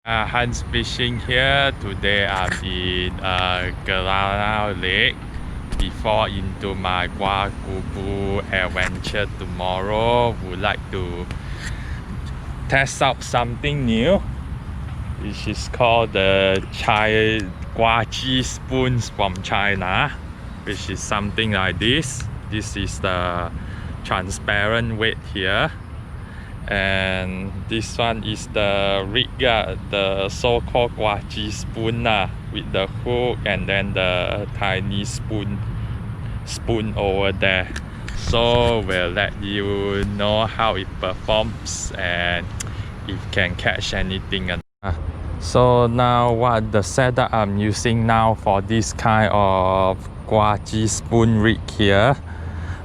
Hans Fishing here. Today I'm in Galana Lake. Before into my Guagubu adventure tomorrow, would like to test out something new, which is called the Guaji spoons from China, which is something like this. This is the transparent weight here. And this one is the rig, the so-called guaji spoon with the hook and then the tiny spoon over there. So we'll let you know how it performs and if can catch anything. So now what the setup I'm using now for this kind of guaji spoon rig here,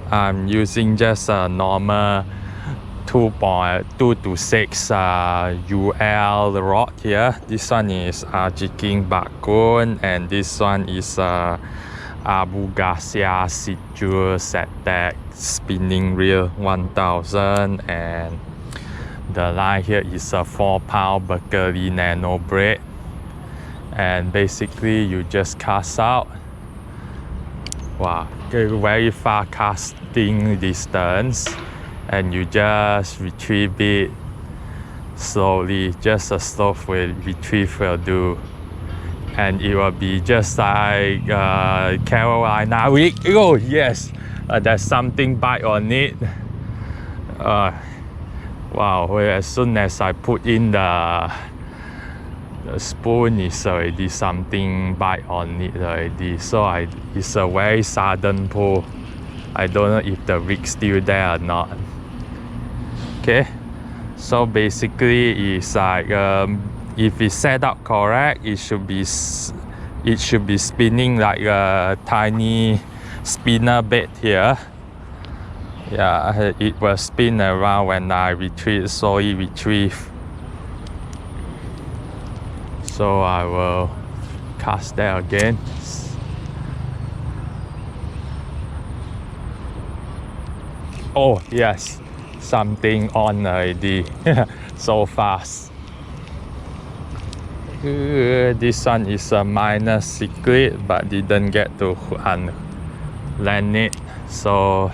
I'm using just a normal 2.2 to 6 UL rod here. This one is Jiking Bakun and this one is Abu Garcia Secure Setec spinning reel 1000, and the line here is a 4-pound Berkeley Nano braid, and basically you just cast out. Wow, very far casting distance, and you just retrieve it slowly. Just a slow retrieve will do, and it will be just like Carolina rig. Oh yes, there's something bite on it. Wow, well, as soon as I put in the spoon, is already something bite on it already. So it's a very sudden pull. I don't know if the rig's still there or not. Okay, so basically it's like if it's set up correct, it should be spinning like a tiny spinner bed here. Yeah, it will spin around when I retrieve. So I will cast that again. Oh yes, something on already. So fast. This one is a minor secret, but didn't get to land it. So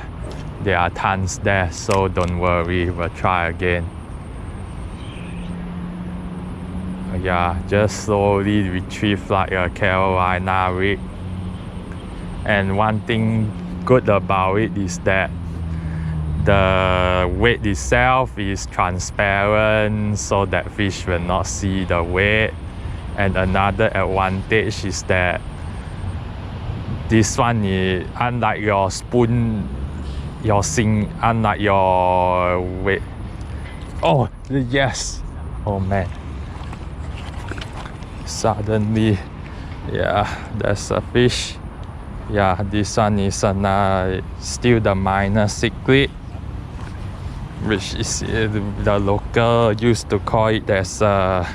there are tons there, so don't worry, we'll try again. Yeah, just slowly retrieve like a Carolina rig. And one thing good about it is that the weight itself is transparent, so that fish will not see the weight. And another advantage is that this one is unlike your spoon, unlike your weight. Oh yes, oh man, suddenly, yeah, there's a fish. Yeah, this one is still the minor secret, which is the local used to call it as a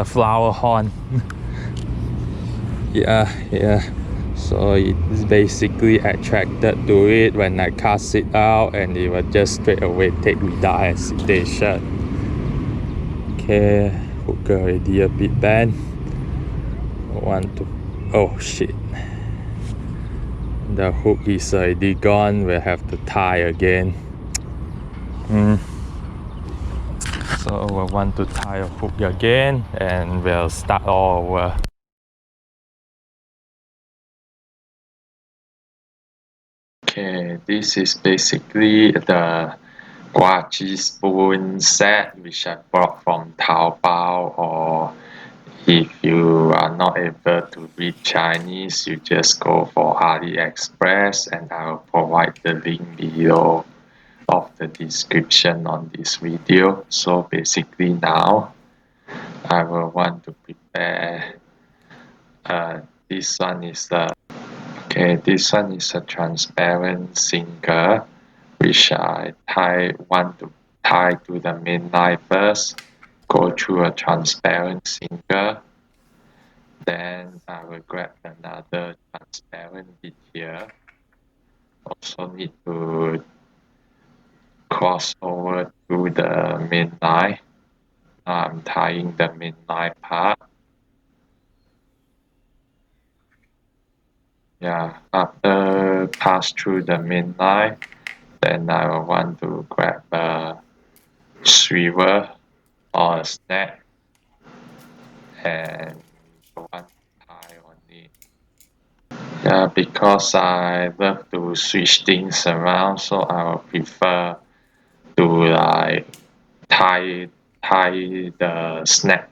flower horn. yeah, so it's basically attracted to it when I cast it out, and it will just straight away take without hesitation. Okay, hook already a bit bent. Oh shit, the hook is already gone. We'll have to tie again. So we'll want to tie a hook again, and we'll start all over. Okay, this is basically the guaji spoon set which I bought from Taobao, or if you are not able to read Chinese, you just go for AliExpress, and I'll provide the link below of the description on this video. So basically now I will want to prepare this one is a transparent sinker which I want to tie to the main line first. Go through a transparent sinker, then I will grab another transparent bit here. Also need to cross over to the main line. I'm tying the midline part. Yeah, after pass through the midline, then I will want to grab a swivel or a snap and one tie on it. Yeah, because I love to switch things around, so I will prefer to like tie the snap,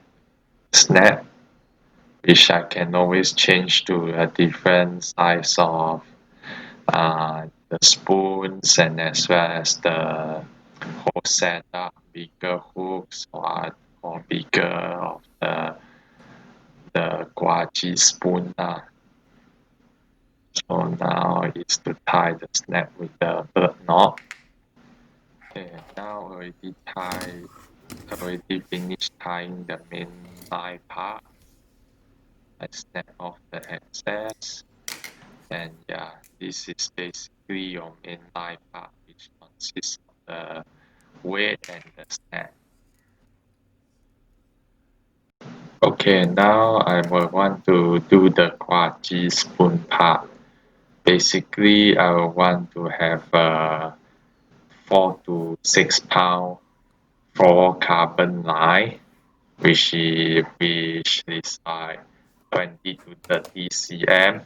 which I can always change to a different size of the spoons and as well as the whole setup, bigger hooks or bigger of the guaji spoon. So now is to tie the snap with the bird knot. Okay, now already finished tying the main line part. I snap off the excess, and yeah, this is basically your main line part, which consists of the weight and the snap. Okay, now I will want to do the Kwaji spoon part. Basically, I will want to have a 4 to 6 pound fluorocarbon line, which is like 20 to 30 cm,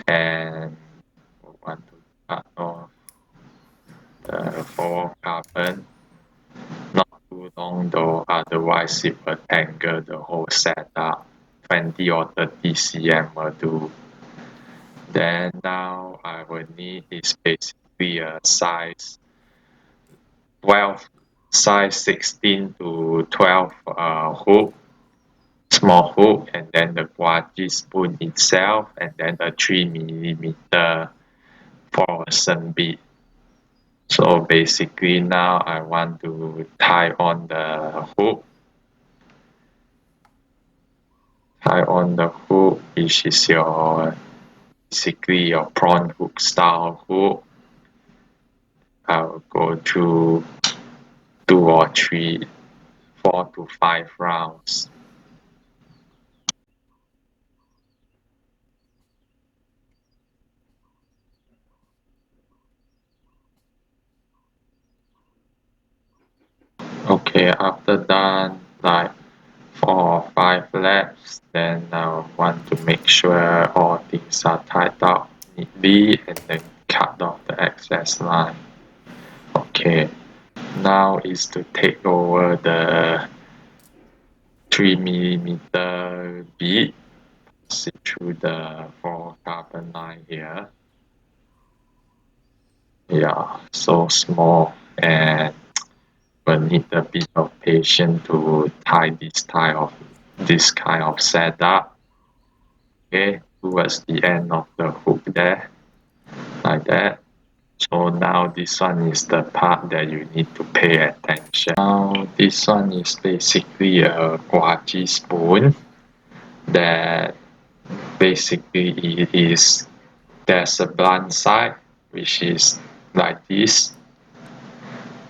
and we want to cut off the fluorocarbon. Not too long though, otherwise it will tangle the whole setup. 20 or 30 cm will do. Then now I will need is basically a size 12, size 16 to 12 hook, small hook, and then the Guaji spoon itself, and then a 3 millimeter fluorescent bead. So basically now I want to tie on the hook. Tie on the hook, which is basically your prawn hook style hook. I'll go through 2 or 3, 4 to 5 rounds. Okay, after done like 4 or 5 laps, then I want to make sure all things are tied up neatly and then cut off the excess line. Okay, now is to take over the 3 millimeter bead, pass it through the fluorocarbon line here. Yeah, so small, and will need a bit of patience to tie this kind of setup. Okay, towards the end of the hook there, like that. So now this one is the part that you need to pay attention. Now this one is basically a guaji spoon that basically it is there's a blunt side which is like this,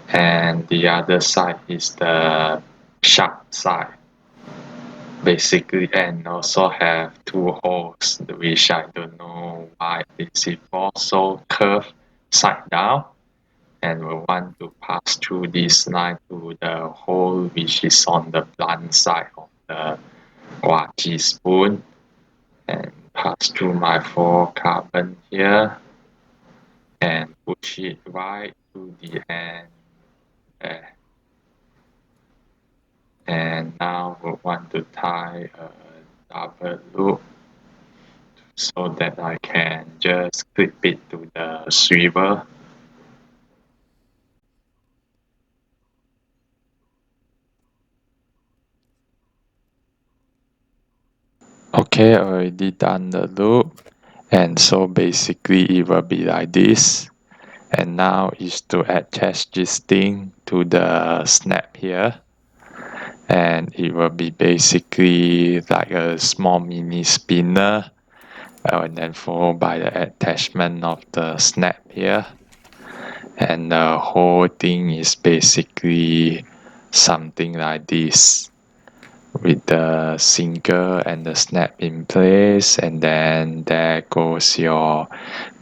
and the other side is the sharp side basically, and also have 2 holes, which I don't know why is it for. So curve side down, and we want to pass through this line to the hole which is on the blunt side of the guaji spoon, and pass through my fluorocarbon here and push it right to the end there. And now we want to tie a double loop so that I can just clip it to the swivel. Okay, already done the loop, and so basically it will be like this. And now is to attach this thing to the snap here, and it will be basically like a small mini spinner, and then followed by the attachment of the snap here, and the whole thing is basically something like this with the sinker and the snap in place, and then there goes your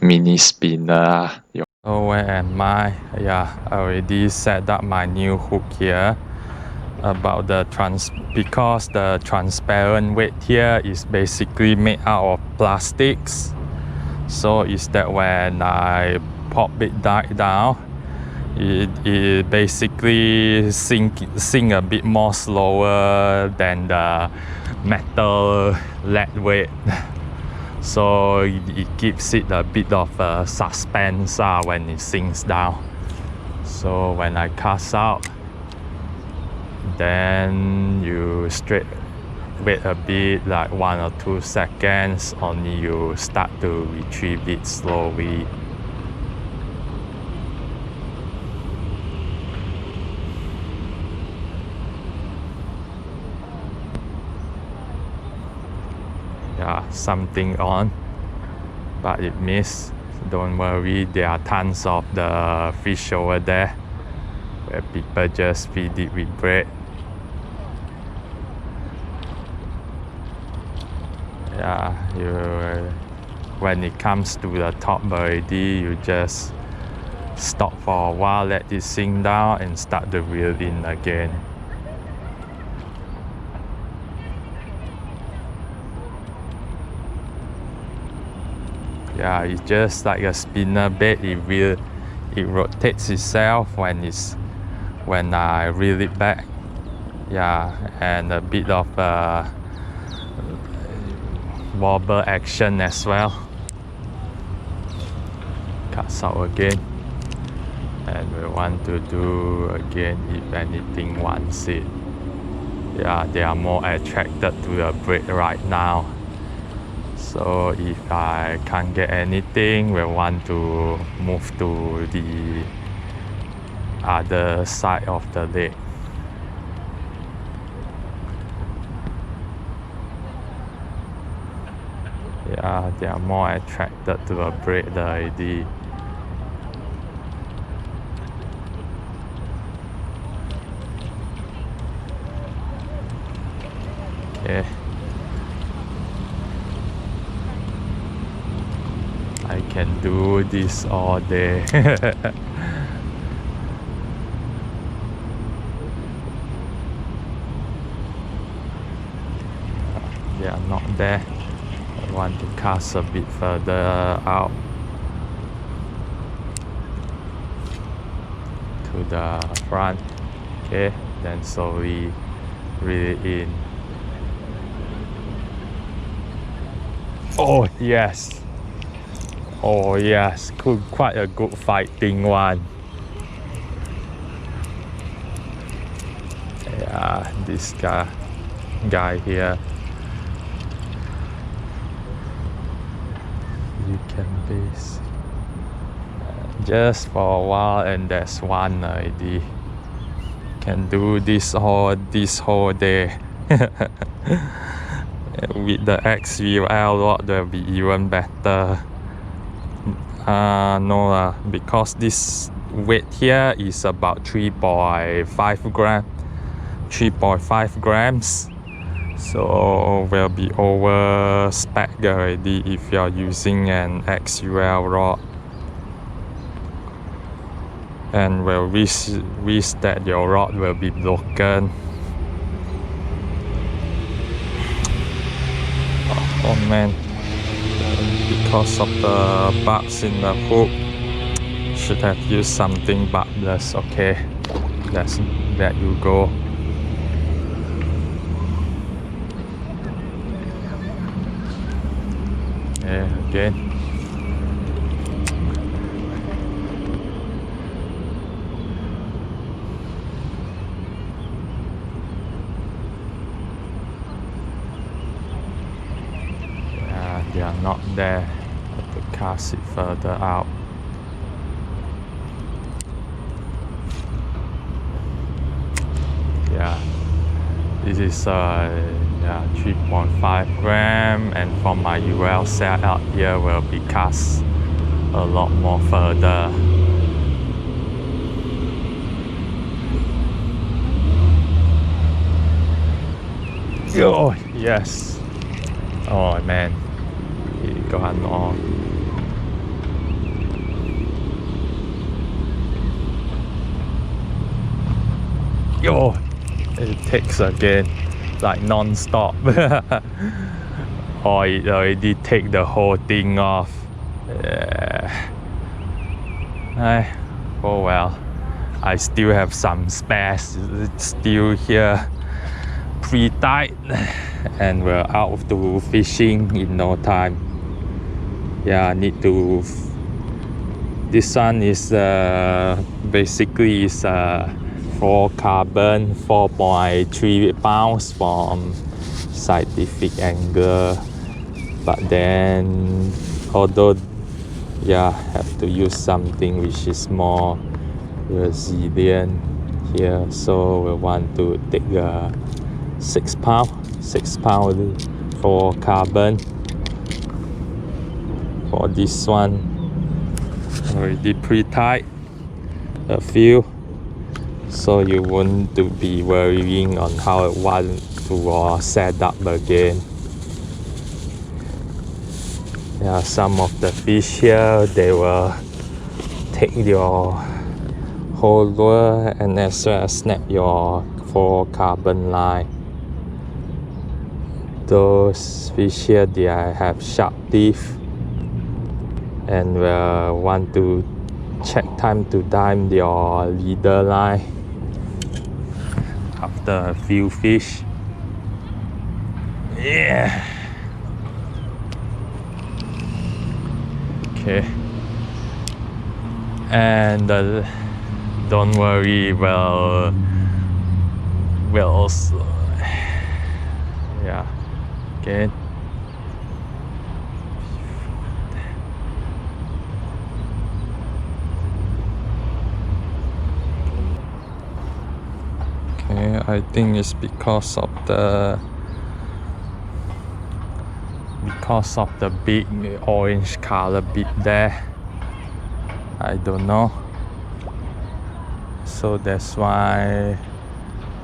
mini spinner. Oh, where am I? Yeah, I already set up my new hook here. About the because the transparent weight here is basically made out of plastics, so is that when I pop it down, it basically sink a bit more slower than the metal lead weight. So it gives it a bit of suspense when it sinks down. So when I cast out, then you straight wait a bit, like 1 or 2 seconds, only you start to retrieve it slowly. Yeah, something on, but it missed. Don't worry, there are tons of the fish over there where people just feed it with bread. Yeah, when it comes to the top already, you just stop for a while, let it sink down, and start to reel in again. Yeah, it's just like a spinner bait. It rotates itself when I reel it back. Yeah, and a bit of wobble action as well. Cuts out again, and we want to do again if anything wants it. Yeah, they are more attracted to the braid right now. So if I can't get anything, we want to move to the other side of the lake. Yeah, they are more attracted to a braid already. Okay. I can do this all day. They are not there. I want to cast a bit further out to the front. Okay, then slowly reel it in. Oh yes. Oh yes, quite a good fighting one. Yeah, this guy here. You can base just for a while, and there's one already. Can do this whole day. With the XVL rod will be even better. No, because this weight here is about 3.5 grams, so will be over spec already if you're using an XUL rod, and will risk that your rod will be broken. Oh man, because of the bugs in the hook, should have used something bugless. Okay, let's let you go. Yeah, again. They are not there. Have to cast it further out. Yeah, this is 3.5 gram, and from my UL setup here will be cast a lot more further. Oh, yes. Oh, man. Go on. Yo, it takes again, like non-stop. Or it already take the whole thing off. Oh well. I still have some spares. It's still here, pre-tied, and we're out to fishing in no time. Yeah, I need to. This one is basically is 4 carbon, 4.3 pounds from Scientific Angler, but then although have to use something which is more resilient here, so we want to take a 6 pound 4 carbon for this one. Already pre-tied a few, so you won't to be worrying on how it want to set up again. Yeah, some of the fish here, they will take your whole lure and as well as snap your 4 carbon line. Those fish here, they have sharp teeth, and will want to check time to time your leader line after a few fish. Yeah. Okay. And don't worry, we'll also, yeah, okay. Okay, I think it's because of the big orange color bit there. I don't know. So that's why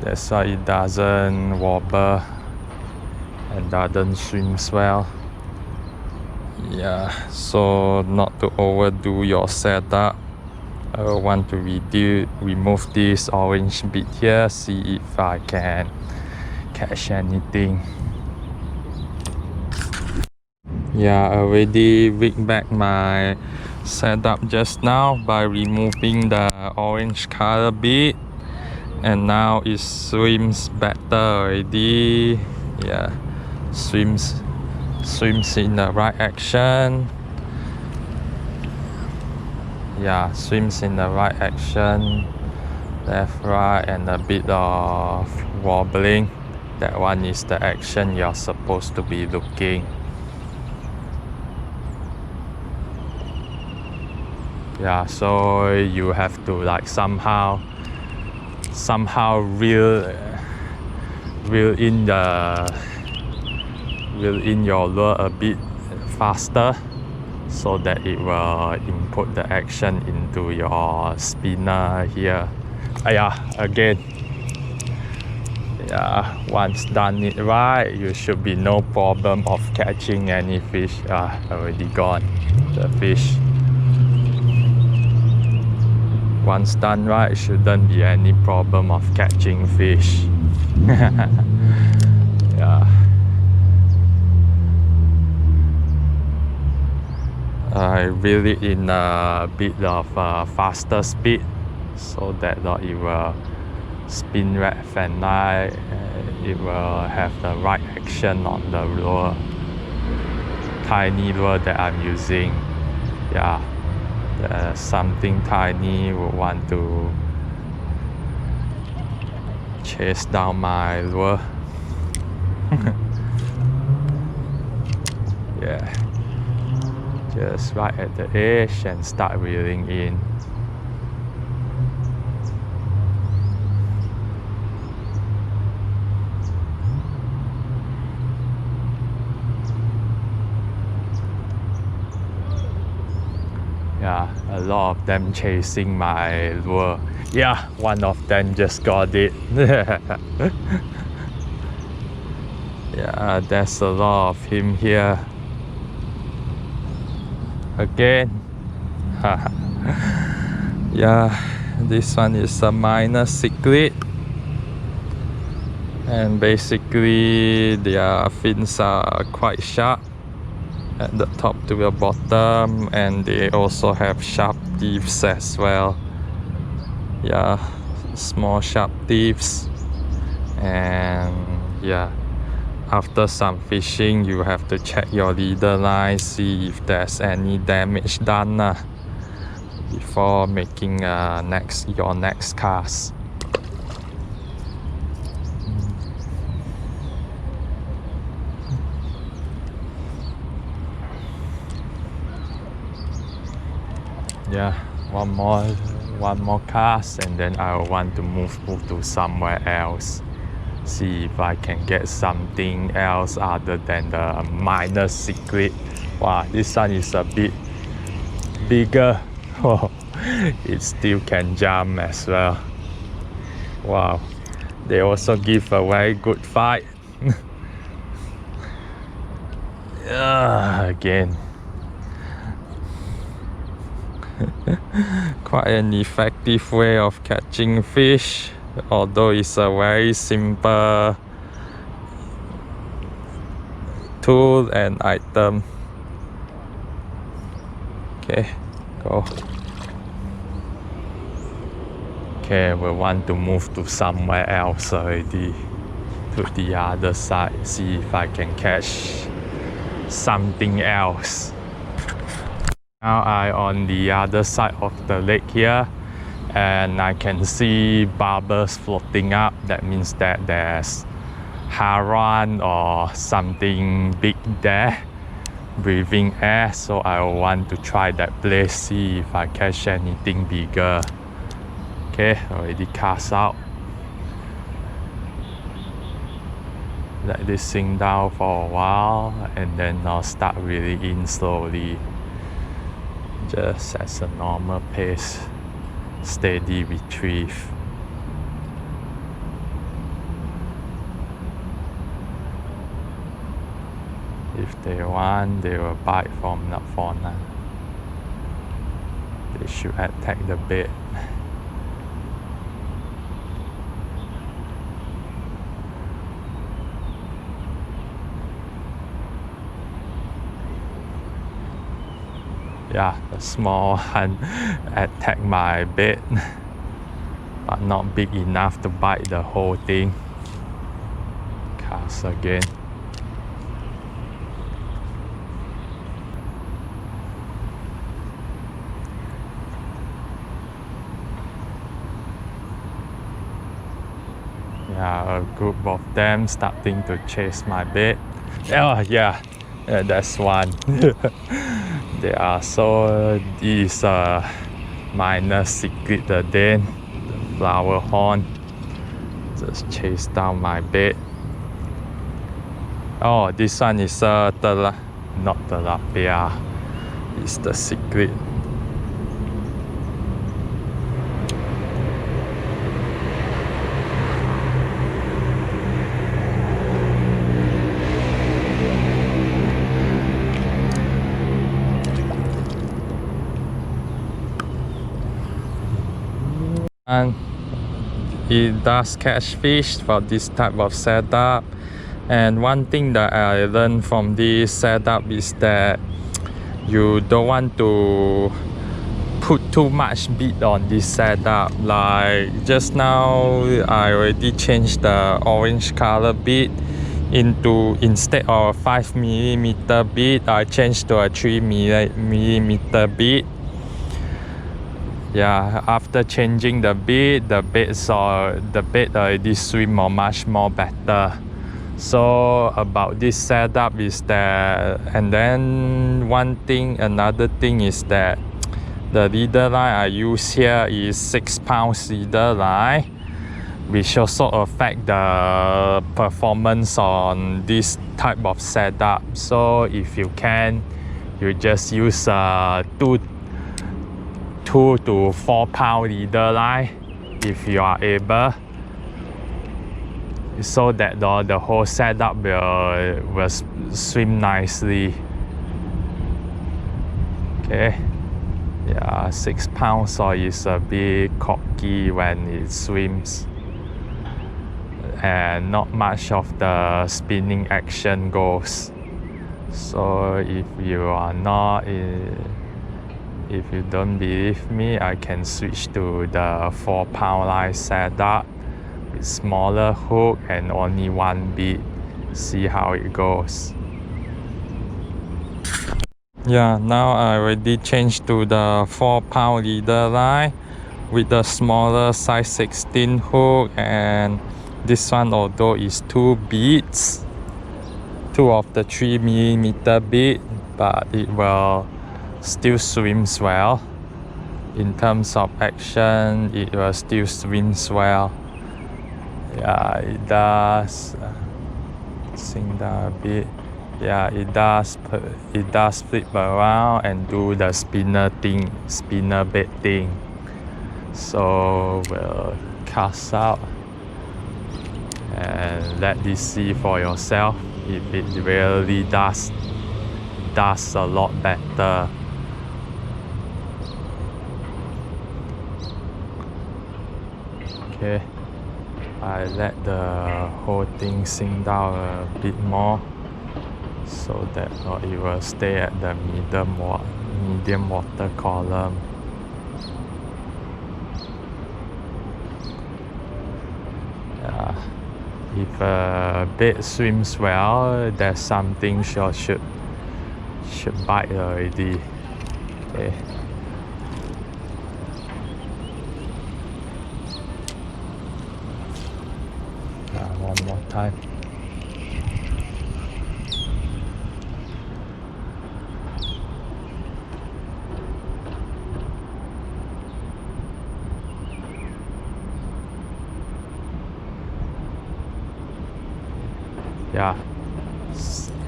it doesn't wobble and doesn't swim well. Yeah, so not to overdo your setup, I want to remove this orange bit here, see if I can catch anything. Yeah, I already rigged back my setup just now by removing the orange color bit, and now it swims better already. Yeah, swims in the right action. Yeah, swims in the right action, left, right, and a bit of wobbling. That one is the action you're supposed to be looking. Yeah, so you have to like somehow reel in your lure a bit faster, so that it will input the action into your spinner here. Again. Yeah, once done it right, you should be no problem of catching any fish. Already gone, the fish. Once done right, shouldn't be any problem of catching fish. Yeah. I reel it in a bit of faster speed, so that it will spin left and right. It will have the right action on the lure, tiny lure that I'm using. Yeah. Something tiny will want to chase down my lure. Yeah, just right at the edge and start reeling in. Yeah, a lot of them chasing my lure. Yeah, one of them just got it. Yeah, there's a lot of him here. Again. Yeah, this one is a minor cichlid. And basically their fins are quite sharp at the top to the bottom, and they also have sharp teeth as well. Yeah, small sharp teeth. And yeah, after some fishing you have to check your leader line, see if there's any damage done before making your next cast. Yeah, one more cast, and then I want to move to somewhere else, see if I can get something else other than the minor cichlid. Wow, this one is a bit bigger. Oh, it still can jump as well. Wow, they also give a very good fight. Again. Quite an effective way of catching fish, although it's a very simple tool and item. Okay, go. Okay, we want to move to somewhere else already, to the other side, see if I can catch something else. Now I'm on the other side of the lake here, and I can see bubbles floating up. That means that there's heron or something big there breathing air, so I want to try that place, see if I catch anything bigger. Okay, already cast out. Let this sink down for a while, and then I'll start reeling in slowly, just as a normal pace, steady retrieve. If they want, they will bite from the fauna. They should attack the bait. Yeah, the small one attacked my bait, but not big enough to bite the whole thing. Cast again. Yeah, a group of them starting to chase my bait. Oh yeah, that's one. They are so these minor cichlid again, the flower horn, just chase down my bait. Oh, this one is not tilapia, it's the cichlid. And it does catch fish for this type of setup. And one thing that I learned from this setup is that you don't want to put too much bait on this setup. Like just now I already changed the orange color bait into, instead of 5mm bait, I changed to a 3mm bait. Yeah, after changing the bait, the bait already swim much more better. So about this setup is that, and then another thing is that the leader line I use here is 6 pounds leader line, which also affect the performance on this type of setup. So if you can, you just use 2 to 4 pound leader line if you are able. so that the whole setup will swim nicely. Okay, yeah, 6 pounds soy is a bit cocky when it swims, and not much of the spinning action goes. So if you don't believe me, I can switch to the 4-pound line setup with smaller hook and only one bead. See how it goes. Yeah, now I already changed to the 4-pound leader line with the smaller size 16 hook, and this one, although is 2 beads, 2 of the 3mm bead, but it will still swims well. In terms of action, it will still swims well. Yeah, it does. Sing down a bit. Yeah, it does flip around and do the spinner bait thing. So we'll cast out and let this see for yourself if it really does a lot better. Okay, I let the whole thing sink down a bit more so that it will stay at the medium water column. Yeah, if a bait swims well, there's something should bite already. Okay. One more time.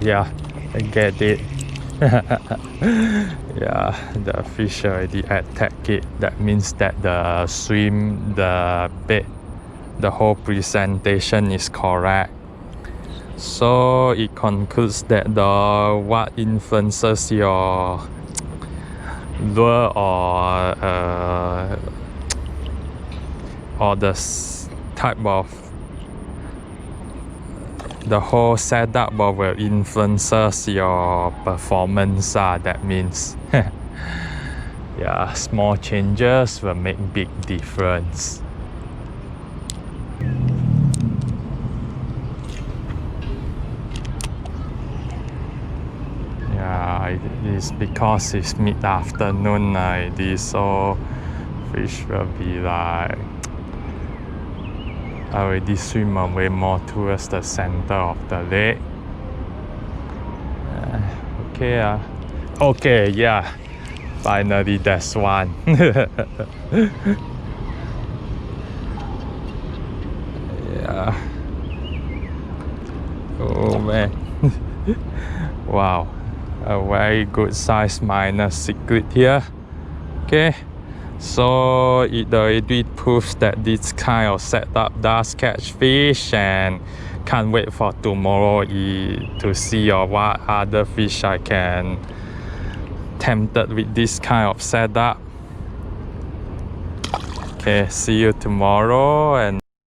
Yeah, I get it. Yeah, the fish already attack it. That means that the bait, the whole presentation is correct. So it concludes that what influences your lure or the type of the whole setup will influences your performance. That means yeah, small changes will make big difference. Yeah, it is because it's mid-afternoon already, so fish will be like already swim away more towards the center of the lake. Okay, yeah, finally that's one. Yeah. Oh man. Wow, a very good size minor cichlid here. Okay, so it already proves that this kind of setup does catch fish, and can't wait for tomorrow to see what other fish I can tempted with this kind of setup. Okay, see you tomorrow. And